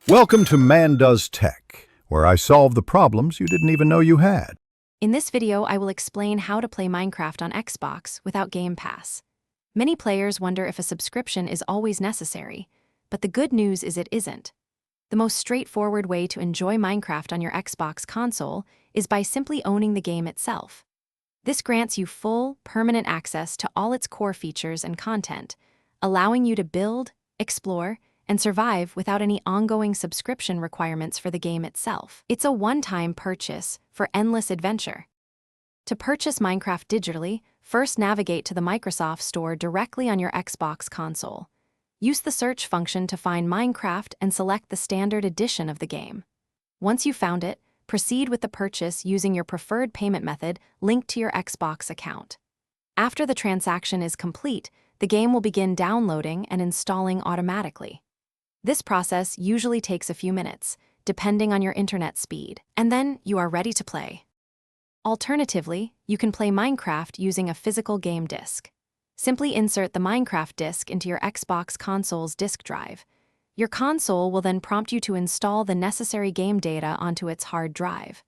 Welcome to Man Does Tech, where I solve the problems you didn't even know you had. In this video, I will explain how to play Minecraft on Xbox without Game Pass. Many players wonder if a subscription is always necessary, but the good news is it isn't. The most straightforward way to enjoy Minecraft on your Xbox console is by simply owning the game itself. This grants you full, permanent access to all its core features and content, allowing you to build, explore, and survive without any ongoing subscription requirements for the game itself. It's a one-time purchase for endless adventure. To purchase Minecraft digitally, first navigate to the Microsoft Store directly on your Xbox console. Use the search function to find Minecraft and select the standard edition of the game. Once you've found it, proceed with the purchase using your preferred payment method linked to your Xbox account. After the transaction is complete, the game will begin downloading and installing automatically. This process usually takes a few minutes, depending on your internet speed, and then you are ready to play. Alternatively, you can play Minecraft using a physical game disc. Simply insert the Minecraft disc into your Xbox console's disk drive. Your console will then prompt you to install the necessary game data onto its hard drive.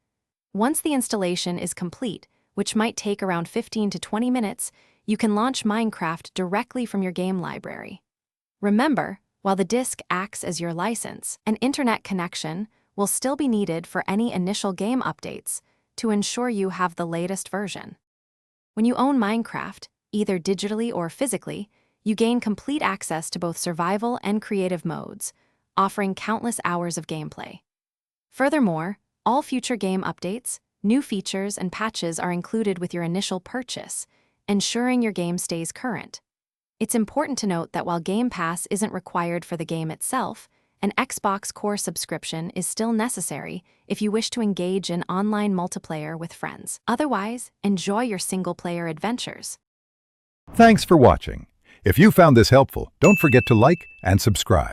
Once the installation is complete, which might take around 15 to 20 minutes, you can launch Minecraft directly from your game library. Remember, while the disk acts as your license, an internet connection will still be needed for any initial game updates to ensure you have the latest version. When you own Minecraft, either digitally or physically, you gain complete access to both survival and creative modes, offering countless hours of gameplay. Furthermore, all future game updates, new features, and patches are included with your initial purchase, ensuring your game stays current. It's important to note that while Game Pass isn't required for the game itself, an Xbox Core subscription is still necessary if you wish to engage in online multiplayer with friends. Otherwise, enjoy your single-player adventures. Thanks for watching. If you found this helpful, don't forget to like and subscribe.